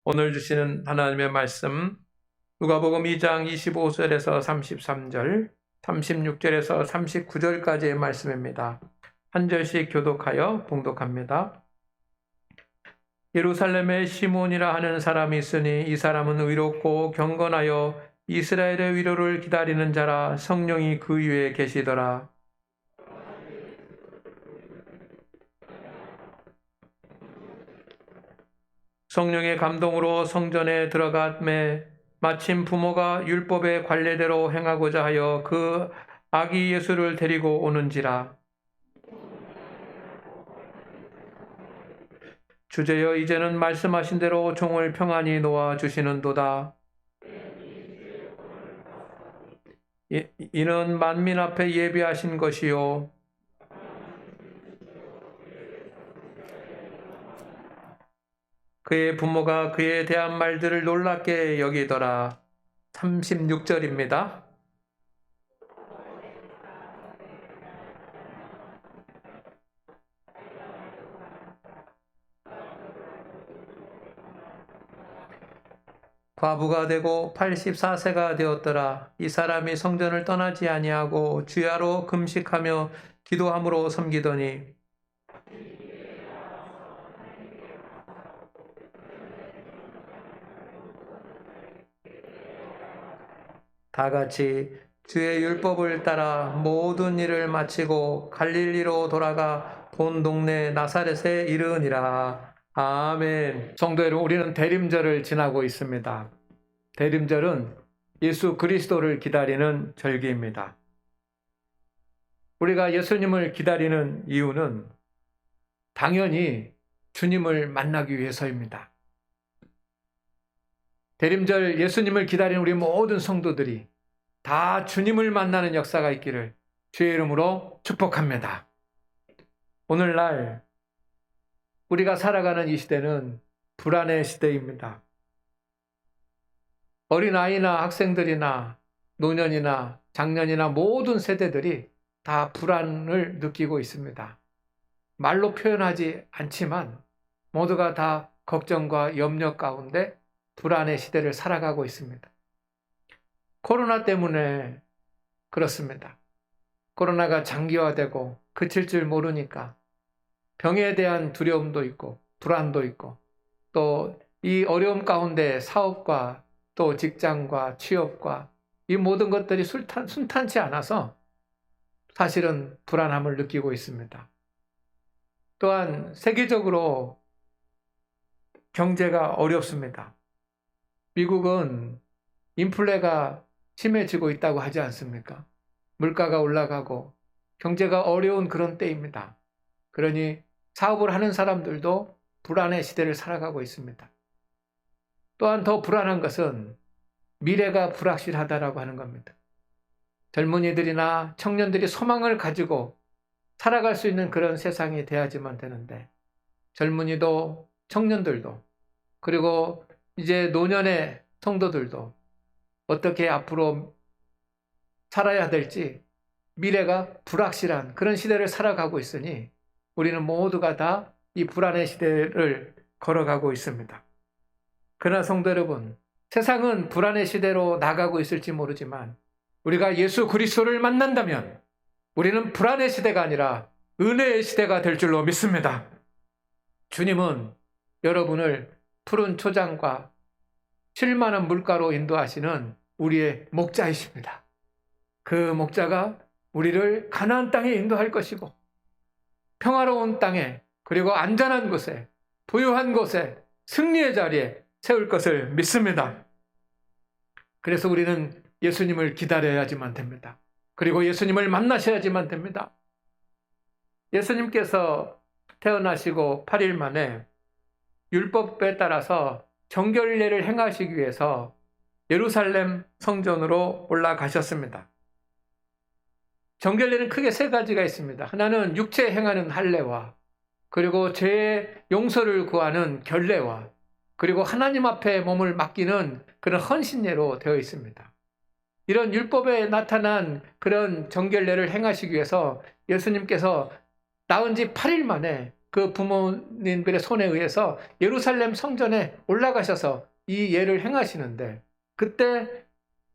오늘 주시는 하나님의 말씀 누가복음 2장 25절에서 33절, 36절에서 39절까지의 말씀입니다. 한 절씩 교독하여 봉독합니다. 예루살렘에 시몬이라 하는 사람이 있으니 이 사람은 의롭고 경건하여 이스라엘의 위로를 기다리는 자라. 성령이 그 위에 계시더라. 성령의 감동으로 성전에 들어갔매 마침 부모가 율법의 관례대로 행하고자 하여 그 아기 예수를 데리고 오는지라. 주제여 이제는 말씀하신 대로 종을 평안히 놓아 주시는도다. 이는 만민 앞에 예비하신 것이요 그의 부모가 그에 대한 말들을 놀랍게 여기더라. 36절입니다. 과부가 되고 84세가 되었더라. 이 사람이 성전을 떠나지 아니하고 주야로 금식하며 기도함으로 섬기더니 다 같이 주의 율법을 따라 모든 일을 마치고 갈릴리로 돌아가 본 동네 나사렛에 이르니라. 아멘. 성도 여러분, 우리는 대림절을 지나고 있습니다. 대림절은 예수 그리스도를 기다리는 절기입니다. 우리가 예수님을 기다리는 이유는 당연히 주님을 만나기 위해서입니다. 대림절 예수님을 기다리는 우리 모든 성도들이 다 주님을 만나는 역사가 있기를 주의 이름으로 축복합니다. 오늘날 우리가 살아가는 이 시대는 불안의 시대입니다. 어린아이나 학생들이나 노년이나 장년이나 모든 세대들이 다 불안을 느끼고 있습니다. 말로 표현하지 않지만 모두가 다 걱정과 염려 가운데 불안의 시대를 살아가고 있습니다. 코로나 때문에 그렇습니다. 코로나가 장기화되고 그칠 줄 모르니까 병에 대한 두려움도 있고 불안도 있고 또 이 어려움 가운데 사업과 또 직장과 취업과 이 모든 것들이 순탄치 않아서 사실은 불안함을 느끼고 있습니다. 또한 세계적으로 경제가 어렵습니다. 미국은 인플레가 심해지고 있다고 하지 않습니까? 물가가 올라가고 경제가 어려운 그런 때입니다. 그러니 사업을 하는 사람들도 불안의 시대를 살아가고 있습니다. 또한 더 불안한 것은 미래가 불확실하다라고 하는 겁니다. 젊은이들이나 청년들이 소망을 가지고 살아갈 수 있는 그런 세상이 돼야지만 되는데 젊은이도 청년들도 그리고 이제 노년의 성도들도 어떻게 앞으로 살아야 될지 미래가 불확실한 그런 시대를 살아가고 있으니 우리는 모두가 다 이 불안의 시대를 걸어가고 있습니다. 그러나 성도 여러분, 세상은 불안의 시대로 나가고 있을지 모르지만 우리가 예수 그리스도를 만난다면 우리는 불안의 시대가 아니라 은혜의 시대가 될 줄로 믿습니다. 주님은 여러분을 푸른 초장과 쉴만한 물가로 인도하시는 우리의 목자이십니다. 그 목자가 우리를 가나안 땅에 인도할 것이고 평화로운 땅에 그리고 안전한 곳에 부유한 곳에 승리의 자리에 세울 것을 믿습니다. 그래서 우리는 예수님을 기다려야지만 됩니다. 그리고 예수님을 만나셔야지만 됩니다. 예수님께서 태어나시고 8일 만에 율법에 따라서 정결례를 행하시기 위해서 예루살렘 성전으로 올라가셨습니다. 정결례는 크게 세 가지가 있습니다. 하나는 육체에 행하는 할례와 그리고 죄의 용서를 구하는 결례와 그리고 하나님 앞에 몸을 맡기는 그런 헌신례로 되어 있습니다. 이런 율법에 나타난 그런 정결례를 행하시기 위해서 예수님께서 나은 지 8일 만에 그 부모님들의 손에 의해서 예루살렘 성전에 올라가셔서 이 예를 행하시는데, 그때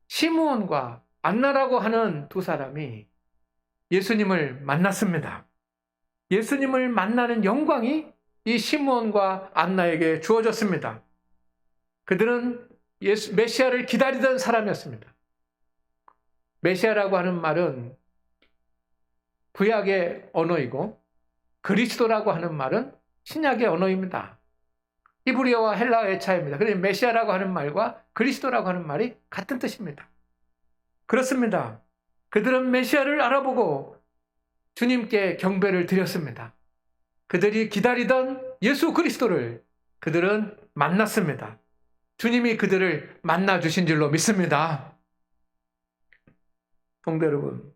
시므온과 안나라고 하는 두 사람이 예수님을 만났습니다. 예수님을 만나는 영광이 이 시므온과 안나에게 주어졌습니다. 그들은 메시아를 기다리던 사람이었습니다. 메시아라고 하는 말은 구약의 언어이고 그리스도라고 하는 말은 신약의 언어입니다. 히브리어와 헬라어의 차이입니다. 그러니 메시아라고 하는 말과 그리스도라고 하는 말이 같은 뜻입니다. 그렇습니다. 그들은 메시아를 알아보고 주님께 경배를 드렸습니다. 그들이 기다리던 예수 그리스도를 그들은 만났습니다. 주님이 그들을 만나주신 줄로 믿습니다. 성도 여러분,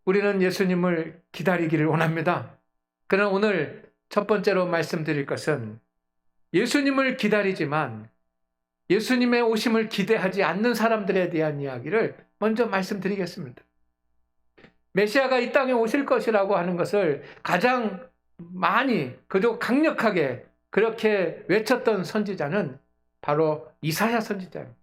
우리는 예수님을 기다리기를 원합니다. 그러나 오늘 첫 번째로 말씀드릴 것은 예수님을 기다리지만 예수님의 오심을 기대하지 않는 사람들에 대한 이야기를 먼저 말씀드리겠습니다. 메시아가 이 땅에 오실 것이라고 하는 것을 가장 많이 그리고 강력하게 그렇게 외쳤던 선지자는 바로 이사야 선지자입니다.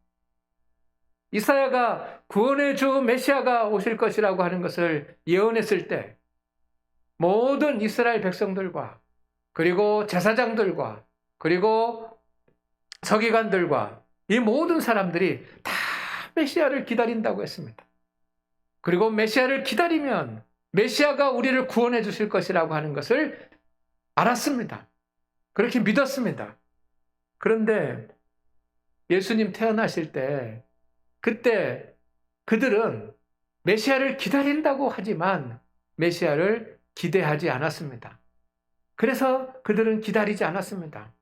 이사야가 구원의 주 메시아가 오실 것이라고 하는 것을 예언했을 때 모든 이스라엘 백성들과 그리고 제사장들과 그리고 서기관들과 이 모든 사람들이 다 메시아를 기다린다고 했습니다. 그리고 메시아를 기다리면 메시아가 우리를 구원해 주실 것이라고 하는 것을 알았습니다. 그렇게 믿었습니다. 그런데 예수님 태어나실 때 그때 그들은 메시아를 기다린다고 하지만 메시아를 기대하지 않았습니다. 그래서 그들은 기다리지 않았습니다.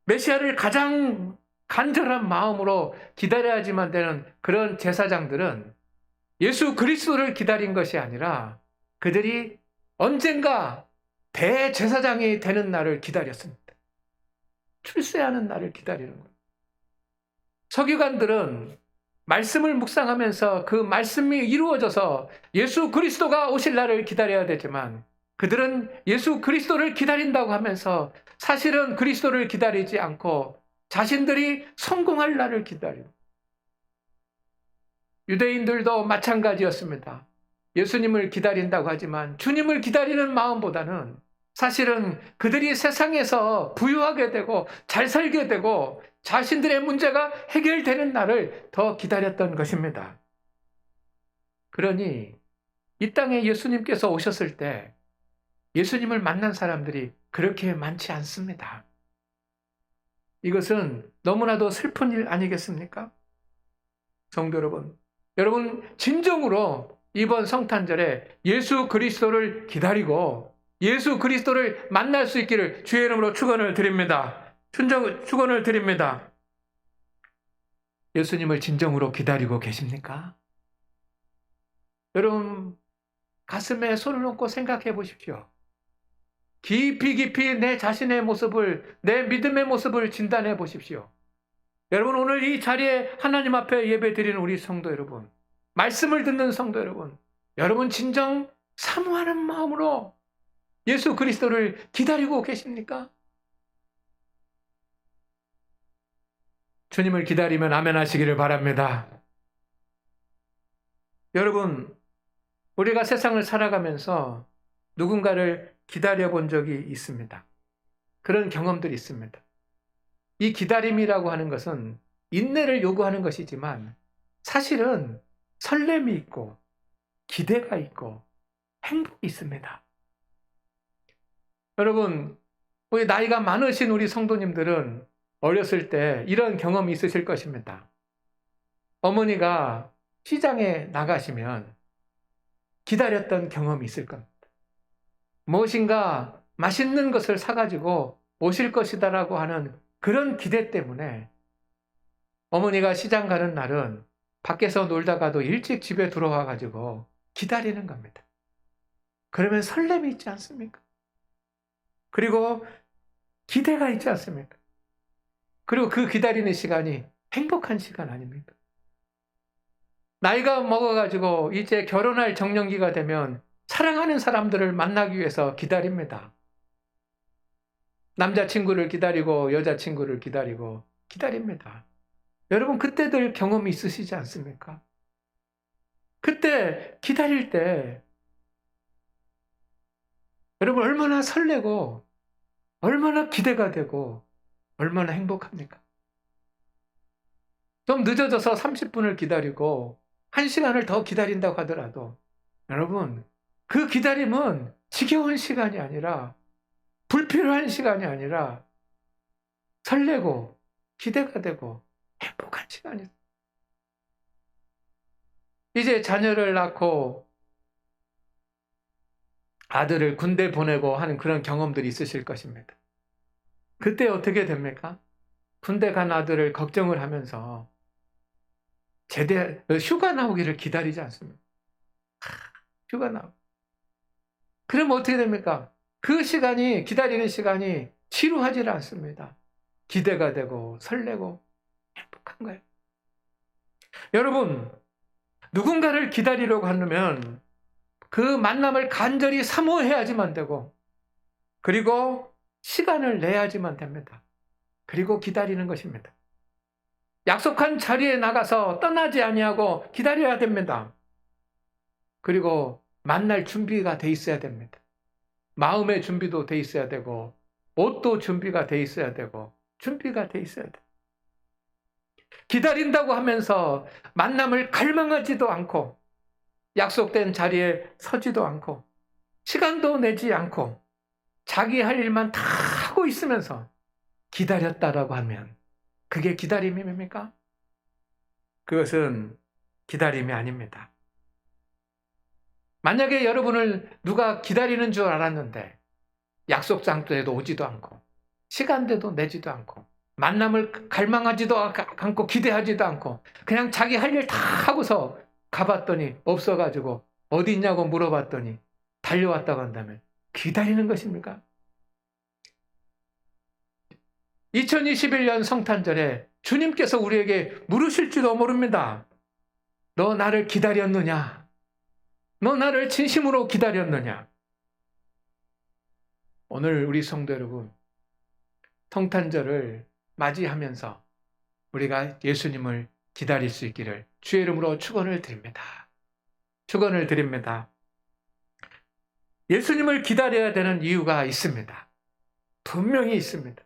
메시아를 가장 간절한 마음으로 기다려야지만 되는 그런 제사장들은 예수 그리스도를 기다린 것이 아니라 그들이 언젠가 대제사장이 되는 날을 기다렸습니다. 출세하는 날을 기다리는 거예요. 서기관들은 말씀을 묵상하면서 그 말씀이 이루어져서 예수 그리스도가 오실 날을 기다려야 되지만 그들은 예수 그리스도를 기다린다고 하면서 사실은 그리스도를 기다리지 않고 자신들이 성공할 날을 기다립니다. 유대인들도 마찬가지였습니다. 예수님을 기다린다고 하지만 주님을 기다리는 마음보다는 사실은 그들이 세상에서 부유하게 되고 잘 살게 되고 자신들의 문제가 해결되는 날을 더 기다렸던 것입니다. 그러니 이 땅에 예수님께서 오셨을 때 예수님을 만난 사람들이 그렇게 많지 않습니다. 이것은 너무나도 슬픈 일 아니겠습니까? 성도 여러분, 여러분 진정으로 이번 성탄절에 예수 그리스도를 기다리고 예수 그리스도를 만날 수 있기를 주의 이름으로 축원을 드립니다. 축원을 드립니다. 예수님을 진정으로 기다리고 계십니까? 여러분 가슴에 손을 얹고 생각해 보십시오. 깊이 내 자신의 모습을, 내 믿음의 모습을 진단해 보십시오. 여러분 오늘 이 자리에 하나님 앞에 예배 드리는 우리 성도 여러분, 말씀을 듣는 성도 여러분, 여러분 진정 사모하는 마음으로 예수 그리스도를 기다리고 계십니까? 주님을 기다리면 아멘 하시기를 바랍니다. 여러분, 우리가 세상을 살아가면서 누군가를 기다려본 적이 있습니다. 그런 경험들이 있습니다. 이 기다림이라고 하는 것은 인내를 요구하는 것이지만 사실은 설렘이 있고 기대가 있고 행복이 있습니다. 여러분, 우리 나이가 많으신 우리 성도님들은 어렸을 때 이런 경험이 있으실 것입니다. 어머니가 시장에 나가시면 기다렸던 경험이 있을 겁니다. 무엇인가 맛있는 것을 사가지고 오실 것이다라고 하는 그런 기대 때문에 어머니가 시장 가는 날은 밖에서 놀다가도 일찍 집에 들어와가지고 기다리는 겁니다. 그러면 설렘이 있지 않습니까? 그리고 기대가 있지 않습니까? 그리고 그 기다리는 시간이 행복한 시간 아닙니까? 나이가 먹어가지고 이제 결혼할 정년기가 되면 사랑하는 사람들을 만나기 위해서 기다립니다. 남자친구를 기다리고 여자친구를 기다리고 기다립니다. 여러분 그때들 경험이 있으시지 않습니까? 그때 기다릴 때 여러분 얼마나 설레고 얼마나 기대가 되고 얼마나 행복합니까? 좀 늦어져서 30분을 기다리고 1시간을 더 기다린다고 하더라도 여러분 그 기다림은 지겨운 시간이 아니라 불필요한 시간이 아니라 설레고 기대가 되고 행복한 시간이에요. 이제 자녀를 낳고 아들을 군대 보내고 하는 그런 경험들이 있으실 것입니다. 그때 어떻게 됩니까? 군대 간 아들을 걱정을 하면서 휴가 나오기를 기다리지 않습니다. 휴가 나오고. 그럼 어떻게 됩니까? 그 시간이, 기다리는 시간이 지루하지 않습니다. 기대가 되고 설레고 행복한 거예요. 여러분, 누군가를 기다리려고 하면 그 만남을 간절히 사모해야지만 되고, 그리고 시간을 내야지만 됩니다. 그리고 기다리는 것입니다. 약속한 자리에 나가서 떠나지 아니하고 기다려야 됩니다. 그리고 만날 준비가 돼 있어야 됩니다. 마음의 준비도 돼 있어야 되고, 옷도 준비가 돼 있어야 되고, 준비가 돼 있어야 돼요. 기다린다고 하면서 만남을 갈망하지도 않고, 약속된 자리에 서지도 않고, 시간도 내지 않고, 자기 할 일만 다 하고 있으면서 기다렸다라고 하면 그게 기다림입니까? 그것은 기다림이 아닙니다. 만약에 여러분을 누가 기다리는 줄 알았는데 약속 장소에도 오지도 않고 시간대도 내지도 않고 만남을 갈망하지도 않고 기대하지도 않고 그냥 자기 할 일 다 하고서 가봤더니 없어가지고 어디 있냐고 물어봤더니 달려왔다고 한다면 기다리는 것입니까? 2021년 성탄절에 주님께서 우리에게 물으실지도 모릅니다. 너 나를 기다렸느냐? 너 나를 진심으로 기다렸느냐? 오늘 우리 성도 여러분, 성탄절을 맞이하면서 우리가 예수님을 기다릴 수 있기를 주의 이름으로 축원을 드립니다. 축원을 드립니다. 예수님을 기다려야 되는 이유가 있습니다. 분명히 있습니다.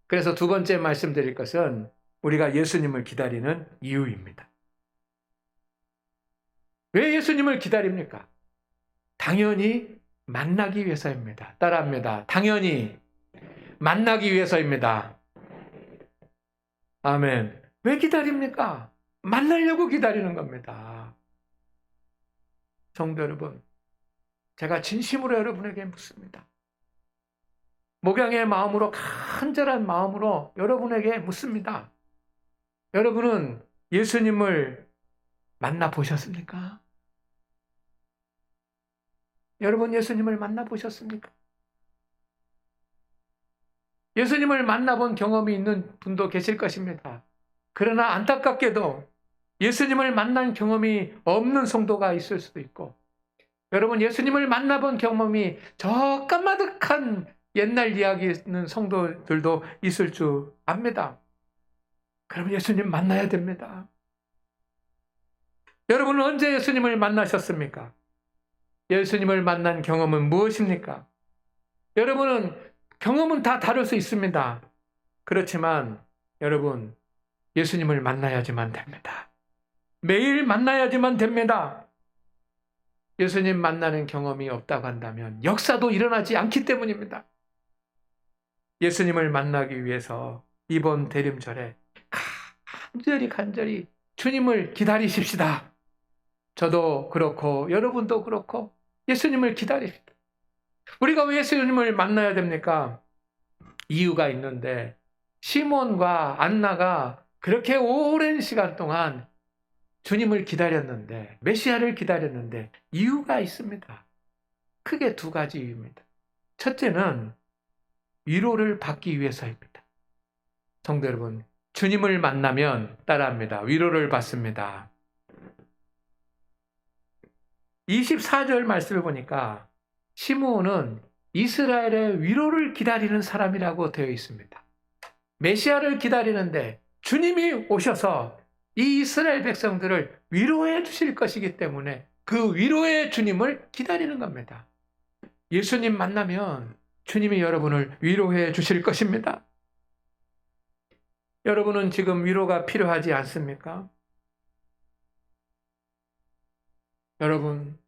그래서 두 번째 말씀드릴 것은 우리가 예수님을 기다리는 이유입니다. 왜 예수님을 기다립니까? 당연히 만나기 위해서입니다. 따라합니다. 당연히 만나기 위해서입니다. 아멘. 왜 기다립니까? 만나려고 기다리는 겁니다. 성도 여러분, 제가 진심으로 여러분에게 묻습니다. 목양의 마음으로, 간절한 마음으로 여러분에게 묻습니다. 여러분은 예수님을 만나보셨습니까? 여러분 예수님을 만나보셨습니까? 예수님을 만나본 경험이 있는 분도 계실 것입니다. 그러나 안타깝게도 예수님을 만난 경험이 없는 성도가 있을 수도 있고, 여러분 예수님을 만나본 경험이 저 까마득한 옛날 이야기 있는 성도들도 있을 줄 압니다. 그럼 예수님 만나야 됩니다. 여러분은 언제 예수님을 만나셨습니까? 예수님을 만난 경험은 무엇입니까? 여러분은 경험은 다 다를 수 있습니다. 그렇지만 여러분 예수님을 만나야지만 됩니다. 매일 만나야지만 됩니다. 예수님 만나는 경험이 없다고 한다면 역사도 일어나지 않기 때문입니다. 예수님을 만나기 위해서 이번 대림절에 간절히 주님을 기다리십시다. 저도 그렇고 여러분도 그렇고 예수님을 기다립시다. 우리가 왜 예수님을 만나야 됩니까? 이유가 있는데, 시몬과 안나가 그렇게 오랜 시간 동안 주님을 기다렸는데, 메시아를 기다렸는데 이유가 있습니다. 크게 두 가지 이유입니다. 첫째는 위로를 받기 위해서입니다. 성도 여러분, 주님을 만나면 따라합니다. 위로를 받습니다. 24절 말씀을 보니까 시므온은 이스라엘의 위로를 기다리는 사람이라고 되어 있습니다. 메시아를 기다리는데 주님이 오셔서 이 이스라엘 백성들을 위로해 주실 것이기 때문에 그 위로의 주님을 기다리는 겁니다. 예수님 만나면 주님이 여러분을 위로해 주실 것입니다. 여러분은 지금 위로가 필요하지 않습니까? 여러분,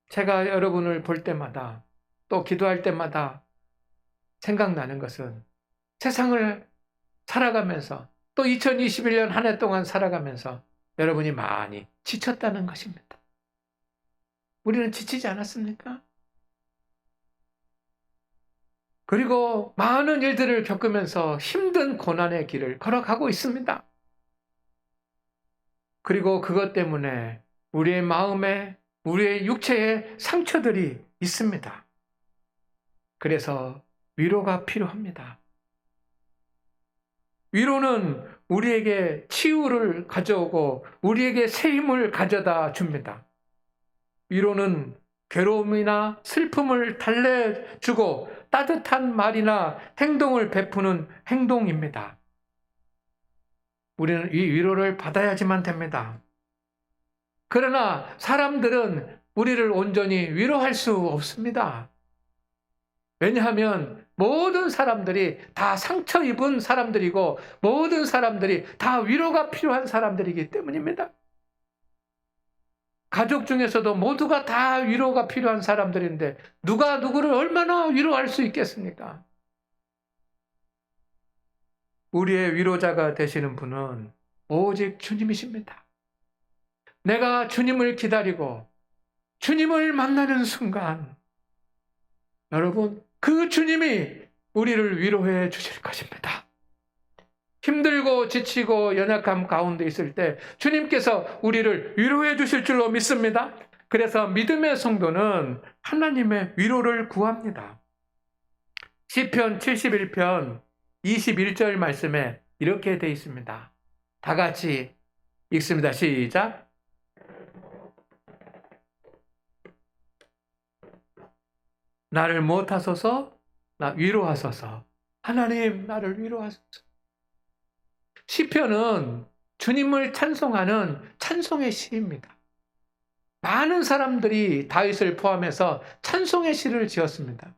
제가 여러분을 볼 때마다 또 기도할 때마다 생각나는 것은 세상을 살아가면서 또 2021년 한 해 동안 살아가면서 여러분이 많이 지쳤다는 것입니다. 우리는 지치지 않았습니까? 그리고 많은 일들을 겪으면서 힘든 고난의 길을 걸어가고 있습니다. 그리고 그것 때문에 우리의 마음에, 우리의 육체에 상처들이 있습니다. 그래서 위로가 필요합니다. 위로는 우리에게 치유를 가져오고 우리에게 새 힘을 가져다 줍니다. 위로는 괴로움이나 슬픔을 달래주고 따뜻한 말이나 행동을 베푸는 행동입니다. 우리는 이 위로를 받아야지만 됩니다. 그러나 사람들은 우리를 온전히 위로할 수 없습니다. 왜냐하면 모든 사람들이 다 상처 입은 사람들이고 모든 사람들이 다 위로가 필요한 사람들이기 때문입니다. 가족 중에서도 모두가 다 위로가 필요한 사람들인데 누가 누구를 얼마나 위로할 수 있겠습니까? 우리의 위로자가 되시는 분은 오직 주님이십니다. 내가 주님을 기다리고 주님을 만나는 순간 여러분, 그 주님이 우리를 위로해 주실 것입니다. 힘들고 지치고 연약함 가운데 있을 때 주님께서 우리를 위로해 주실 줄로 믿습니다. 그래서 믿음의 성도는 하나님의 위로를 구합니다. 시편 71편 21절 말씀에 이렇게 되어 있습니다. 다 같이 읽습니다. 시작. 나를 못하소서, 나 위로하소서. 하나님, 나를 위로하소서. 시편은 주님을 찬송하는 찬송의 시입니다. 많은 사람들이 다윗을 포함해서 찬송의 시를 지었습니다.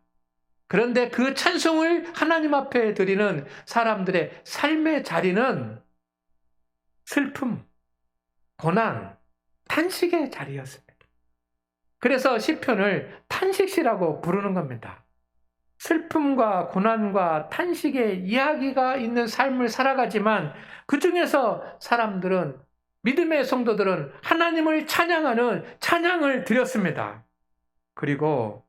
그런데 그 찬송을 하나님 앞에 드리는 사람들의 삶의 자리는 슬픔, 고난, 탄식의 자리였습니다. 그래서 시편을 탄식시라고 부르는 겁니다. 슬픔과 고난과 탄식의 이야기가 있는 삶을 살아가지만 그 중에서 사람들은, 믿음의 성도들은 하나님을 찬양하는 찬양을 드렸습니다. 그리고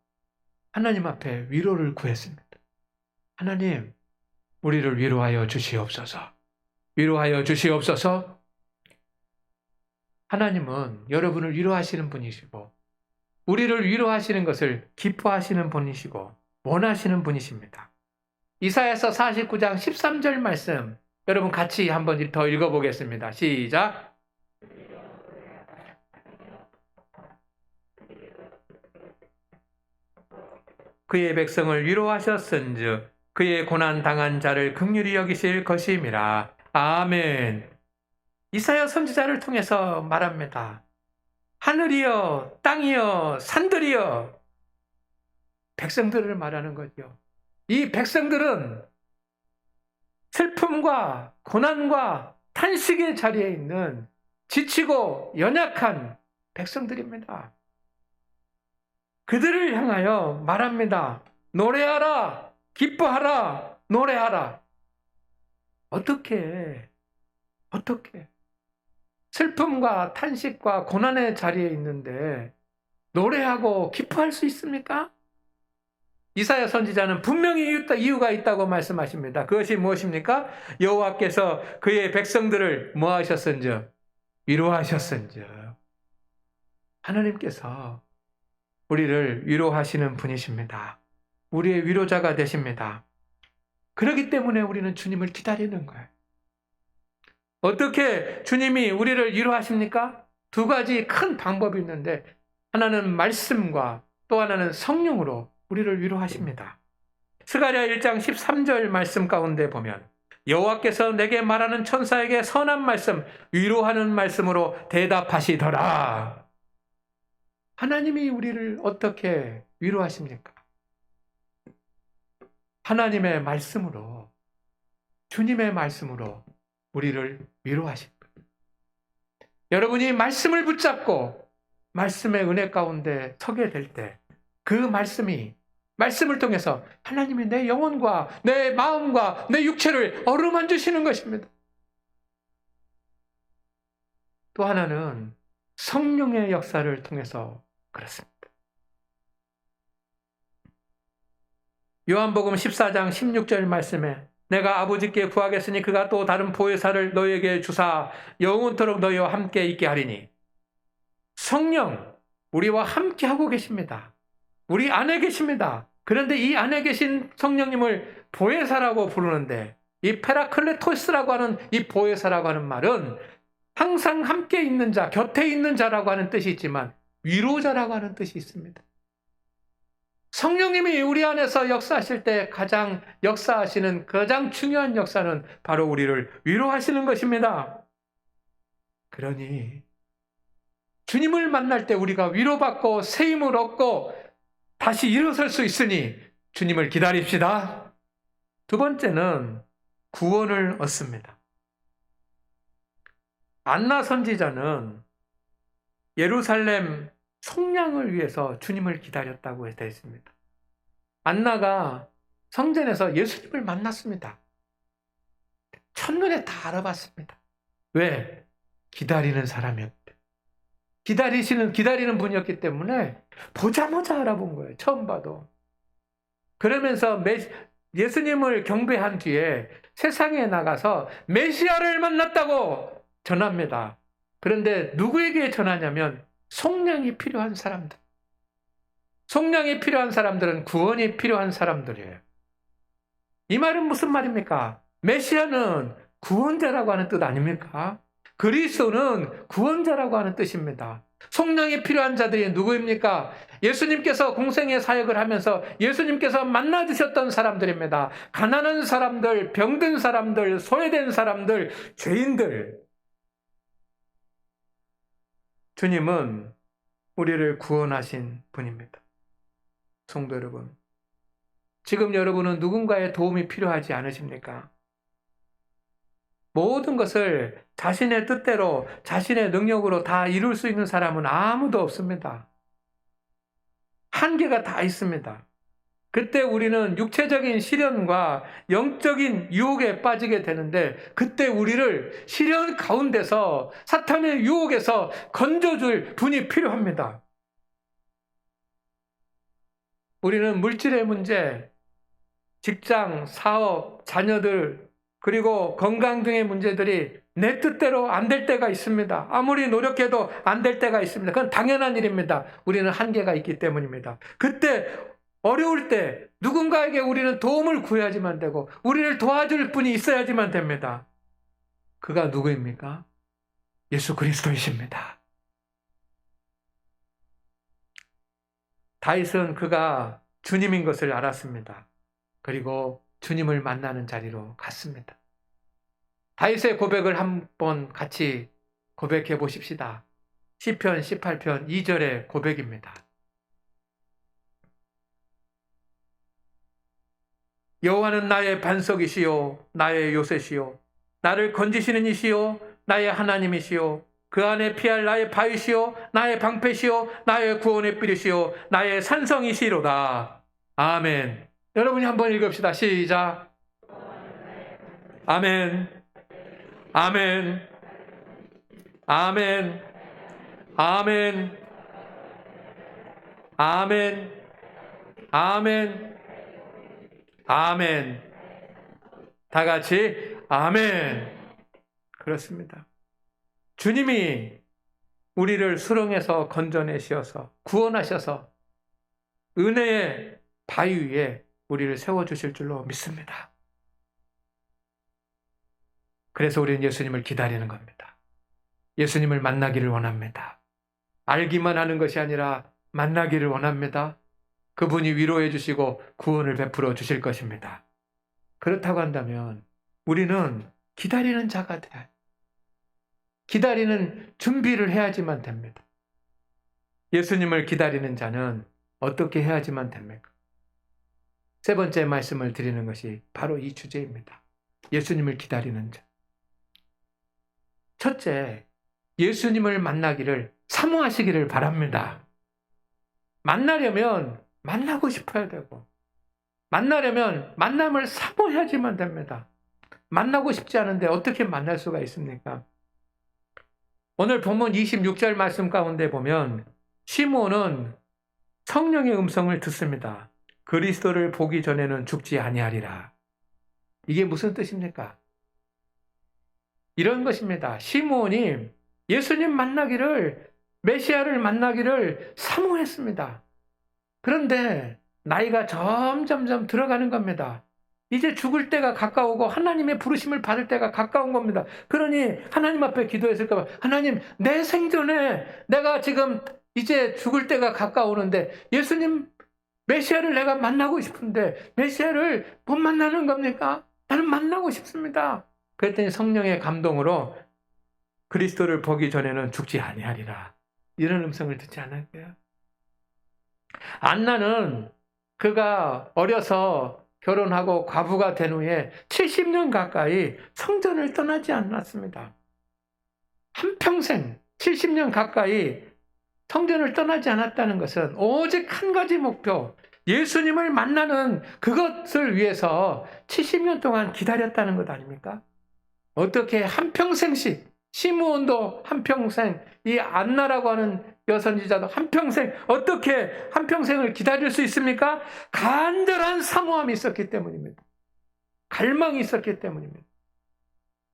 하나님 앞에 위로를 구했습니다. 하나님, 우리를 위로하여 주시옵소서. 위로하여 주시옵소서. 하나님은 여러분을 위로하시는 분이시고 우리를 위로하시는 것을 기뻐하시는 분이시고 원하시는 분이십니다. 이사야서 49장 13절 말씀 여러분 같이 한번 더 읽어보겠습니다. 시작. 그의 백성을 위로하셨은즉 그의 고난 당한 자를 긍휼히 여기실 것임이라. 아멘. 이사야 선지자를 통해서 말합니다. 하늘이여, 땅이여, 산들이여. 백성들을 말하는 거죠. 이 백성들은 슬픔과 고난과 탄식의 자리에 있는 지치고 연약한 백성들입니다. 그들을 향하여 말합니다. 노래하라, 기뻐하라, 노래하라. 어떻게 슬픔과 탄식과 고난의 자리에 있는데 노래하고 기뻐할 수 있습니까? 이사야 선지자는 분명히 이유가 있다고 말씀하십니다. 그것이 무엇입니까? 여호와께서 그의 백성들을 뭐 하셨은즉? 위로하셨은즉. 하나님께서 우리를 위로하시는 분이십니다. 우리의 위로자가 되십니다. 그렇기 때문에 우리는 주님을 기다리는 거예요. 어떻게 주님이 우리를 위로하십니까? 두 가지 큰 방법이 있는데 하나는 말씀과 또 하나는 성령으로 우리를 위로하십니다. 스가랴 1장 13절 말씀 가운데 보면 여호와께서 내게 말하는 천사에게 선한 말씀, 위로하는 말씀으로 대답하시더라. 하나님이 우리를 어떻게 위로하십니까? 하나님의 말씀으로, 주님의 말씀으로 우리를 위로하십니다. 여러분이 말씀을 붙잡고 말씀의 은혜 가운데 서게 될 때 그 말씀을 통해서 하나님이 내 영혼과 내 마음과 내 육체를 어루만지시는 것입니다. 또 하나는 성령의 역사를 통해서 그렇습니다. 요한복음 14장 16절 말씀에 내가 아버지께 구하겠으니 그가 또 다른 보혜사를 너희에게 주사 영원토록 너희와 함께 있게 하리니. 성령, 우리와 함께 하고 계십니다. 우리 안에 계십니다. 그런데 이 안에 계신 성령님을 보혜사라고 부르는데 이 페라클레토스라고 하는 이 보혜사라고 하는 말은 항상 함께 있는 자, 곁에 있는 자라고 하는 뜻이 있지만 위로자라고 하는 뜻이 있습니다. 성령님이 우리 안에서 역사하실 때 역사하시는 가장 중요한 역사는 바로 우리를 위로하시는 것입니다. 그러니 주님을 만날 때 우리가 위로받고 새 힘을 얻고 다시 일어설 수 있으니 주님을 기다립시다. 두 번째는 구원을 얻습니다. 안나 선지자는 예루살렘 속량을 위해서 주님을 기다렸다고 되어 있습니다. 안나가 성전에서 예수님을 만났습니다. 첫눈에 다 알아봤습니다. 왜? 기다리는 사람이었기 때문에. 기다리는 분이었기 때문에 보자마자 알아본 거예요. 처음 봐도. 그러면서 예수님을 경배한 뒤에 세상에 나가서 메시아를 만났다고 전합니다. 그런데 누구에게 전하냐면 속량이 필요한 사람들. 속량이 필요한 사람들은 구원이 필요한 사람들이에요. 이 말은 무슨 말입니까? 메시아는 구원자라고 하는 뜻 아닙니까? 그리스도는 구원자라고 하는 뜻입니다. 속량이 필요한 자들이 누구입니까? 예수님께서 공생의 사역을 하면서 예수님께서 만나주셨던 사람들입니다. 가난한 사람들, 병든 사람들, 소외된 사람들, 죄인들. 주님은 우리를 구원하신 분입니다. 성도 여러분, 지금 여러분은 누군가의 도움이 필요하지 않으십니까? 모든 것을 자신의 뜻대로, 자신의 능력으로 다 이룰 수 있는 사람은 아무도 없습니다. 한계가 다 있습니다. 그때 우리는 육체적인 시련과 영적인 유혹에 빠지게 되는데 그때 우리를 시련 가운데서 사탄의 유혹에서 건져줄 분이 필요합니다. 우리는 물질의 문제, 직장, 사업, 자녀들, 그리고 건강 등의 문제들이 내 뜻대로 안 될 때가 있습니다. 아무리 노력해도 안 될 때가 있습니다. 그건 당연한 일입니다. 우리는 한계가 있기 때문입니다. 그때 어려울 때 누군가에게 우리는 도움을 구해야지만 되고 우리를 도와줄 분이 있어야지만 됩니다. 그가 누구입니까? 예수 그리스도이십니다. 다윗은 그가 주님인 것을 알았습니다. 그리고 주님을 만나는 자리로 갔습니다. 다윗의 고백을 한번 같이 고백해 보십시다. 시편 18편 2절의 고백입니다. 여호와는 나의 반석이시요 나의 요새시요 나를 건지시는 이시요 나의 하나님이시요 그 안에 피할 나의 바위시요 나의 방패시요 나의 구원의 삐리시요 나의 산성이시로다. 아멘. 여러분이 한번 읽읍시다. 시작. 아멘. 아멘. 아멘. 아멘. 아멘. 아멘. 아멘. 다 같이 아멘. 그렇습니다. 주님이 우리를 수렁에서 건져내셔서 구원하셔서 은혜의 바위 위에 우리를 세워주실 줄로 믿습니다. 그래서 우리는 예수님을 기다리는 겁니다. 예수님을 만나기를 원합니다. 알기만 하는 것이 아니라 만나기를 원합니다. 그분이 위로해 주시고 구원을 베풀어 주실 것입니다. 그렇다고 한다면 우리는 기다리는 자가 돼야 해요. 기다리는 준비를 해야지만 됩니다. 예수님을 기다리는 자는 어떻게 해야지만 됩니까? 세 번째 말씀을 드리는 것이 바로 이 주제입니다. 예수님을 기다리는 자. 첫째, 예수님을 만나기를 사모하시기를 바랍니다. 만나려면 만나고 싶어야 되고, 만나려면 만남을 사모해야지만 됩니다. 만나고 싶지 않은데 어떻게 만날 수가 있습니까? 오늘 본문 26절 말씀 가운데 보면 시므온은 성령의 음성을 듣습니다. 그리스도를 보기 전에는 죽지 아니하리라. 이게 무슨 뜻입니까? 이런 것입니다. 시므온이 예수님 만나기를, 메시아를 만나기를 사모했습니다. 그런데 나이가 점점 들어가는 겁니다. 이제 죽을 때가 가까우고 하나님의 부르심을 받을 때가 가까운 겁니다. 그러니 하나님 앞에 기도했을까 봐, 하나님, 내 생전에 내가 지금 이제 죽을 때가 가까우는데 예수님 메시아를 내가 만나고 싶은데 메시아를 못 만나는 겁니까? 나는 만나고 싶습니다. 그랬더니 성령의 감동으로 그리스도를 보기 전에는 죽지 아니하리라. 이런 음성을 듣지 않았어요? 안나는 그가 어려서 결혼하고 과부가 된 후에 70년 가까이 성전을 떠나지 않았습니다. 한평생 70년 가까이 성전을 떠나지 않았다는 것은 오직 한 가지 목표, 예수님을 만나는 그것을 위해서 70년 동안 기다렸다는 것 아닙니까? 어떻게 한평생씩, 시므온도 한평생, 이 안나라고 하는 여선지자도 한평생, 어떻게 한평생을 기다릴 수 있습니까? 간절한 사모함이 있었기 때문입니다. 갈망이 있었기 때문입니다.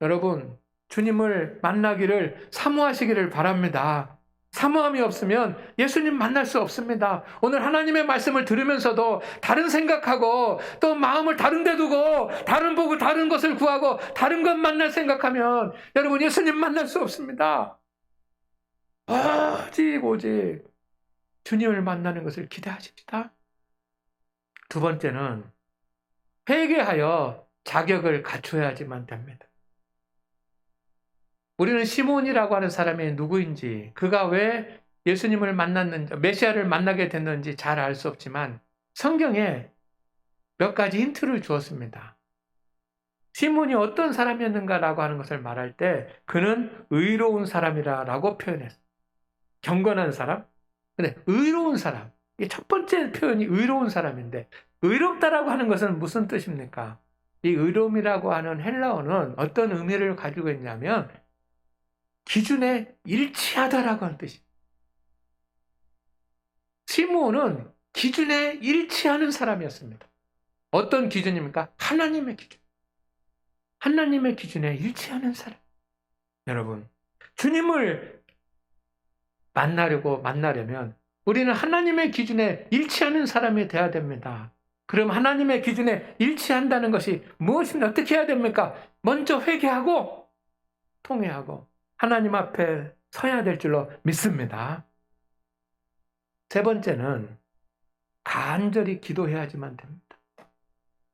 여러분, 주님을 만나기를 사모하시기를 바랍니다. 사모함이 없으면 예수님 만날 수 없습니다. 오늘 하나님의 말씀을 들으면서도 다른 생각하고 또 마음을 다른 데 두고 다른 보고 다른 것을 구하고 다른 것 만날 생각하면 여러분 예수님 만날 수 없습니다. 오직 주님을 만나는 것을 기대하십시다. 두 번째는 회개하여 자격을 갖춰야지만 됩니다. 우리는 시몬이라고 하는 사람이 누구인지, 그가 왜 예수님을 만났는지, 메시아를 만나게 됐는지 잘 알 수 없지만 성경에 몇 가지 힌트를 주었습니다. 시몬이 어떤 사람이었는가라고 하는 것을 말할 때 그는 의로운 사람이라고 표현했어요. 경건한 사람? 근데 의로운 사람. 이 첫 번째 표현이 의로운 사람인데, 의롭다라고 하는 것은 무슨 뜻입니까? 이 의로움이라고 하는 헬라어는 어떤 의미를 가지고 있냐면 기준에 일치하다라고 하는 뜻이에요. 시므온은 기준에 일치하는 사람이었습니다. 어떤 기준입니까? 하나님의 기준. 하나님의 기준에 일치하는 사람. 여러분, 주님을 만나려면 우리는 하나님의 기준에 일치하는 사람이 되어야 됩니다. 그럼 하나님의 기준에 일치한다는 것이 무엇입니까? 어떻게 해야 됩니까? 먼저 회개하고 통회하고 하나님 앞에 서야 될 줄로 믿습니다. 세 번째는 간절히 기도해야지만 됩니다.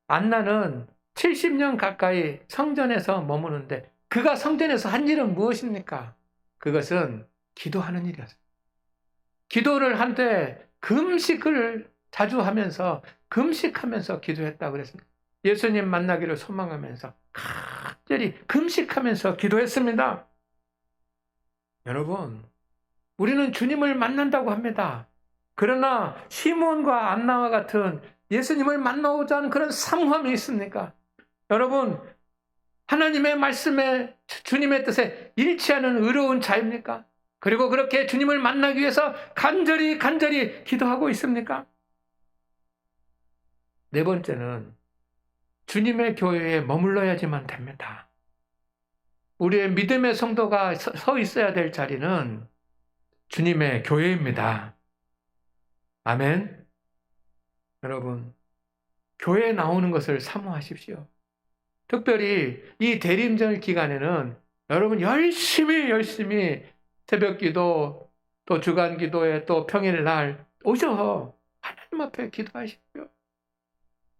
안나는 70년 가까이 성전에서 머무는데 그가 성전에서 한 일은 무엇입니까? 그것은 기도하는 일이었어요. 기도를 한때 금식을 자주 하면서 금식하면서 기도했다고 그랬습니다. 예수님 만나기를 소망하면서 간절히 금식하면서 기도했습니다. 여러분, 우리는 주님을 만난다고 합니다. 그러나 시몬과 안나와 같은 예수님을 만나고자 하는 그런 사모함이 있습니까? 여러분, 하나님의 말씀에 주님의 뜻에 일치하는 의로운 자입니까? 그리고 그렇게 주님을 만나기 위해서 간절히 기도하고 있습니까? 네 번째는 주님의 교회에 머물러야지만 됩니다. 우리의 믿음의 성도가 서 있어야 될 자리는 주님의 교회입니다. 아멘. 여러분, 교회에 나오는 것을 사모하십시오. 특별히 이 대림절 기간에는 여러분 열심히 새벽 기도, 또 주간 기도에 또 평일날 오셔 하나님 하나님 앞에 기도하십시오.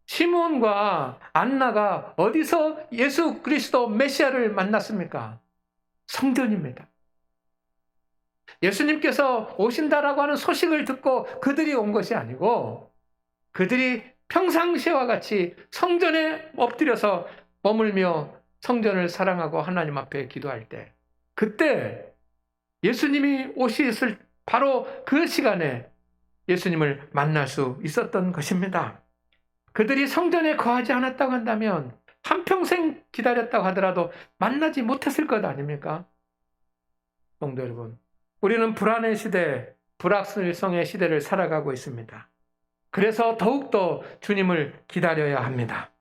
시몬과 안나가 어디서 예수 그리스도 메시아를 만났습니까? 성전입니다. 예수님께서 오신다라고 하는 소식을 듣고 그들이 온 것이 아니고 그들이 평상시와 같이 성전에 엎드려서 머물며 성전을 사랑하고 하나님 앞에 기도할 때, 그때 예수님이 오셨을 바로 그 시간에 예수님을 만날 수 있었던 것입니다. 그들이 성전에 거하지 않았다고 한다면 한평생 기다렸다고 하더라도 만나지 못했을 것 아닙니까? 성도 여러분, 우리는 불안의 시대, 불확실성의 시대를 살아가고 있습니다. 그래서 더욱더 주님을 기다려야 합니다.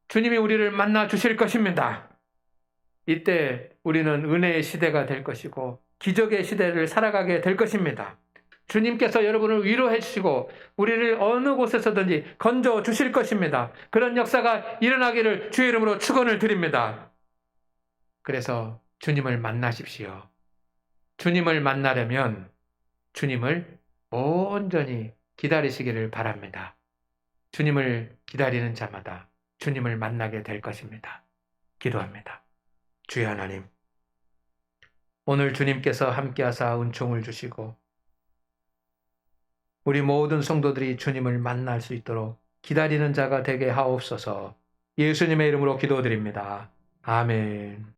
주님이 우리를 만나 주실 것입니다. 이때 우리는 은혜의 시대가 될 것이고 기적의 시대를 살아가게 될 것입니다. 주님께서 여러분을 위로해 주시고 우리를 어느 곳에서든지 건져 주실 것입니다. 그런 역사가 일어나기를 주의 이름으로 축원을 드립니다. 그래서 주님을 만나십시오. 주님을 만나려면 주님을 온전히 기다리시기를 바랍니다. 주님을 기다리는 자마다 주님을 만나게 될 것입니다. 기도합니다. 주의 하나님, 오늘 주님께서 함께하사 은총을 주시고 우리 모든 성도들이 주님을 만날 수 있도록 기다리는 자가 되게 하옵소서. 예수님의 이름으로 기도드립니다. 아멘.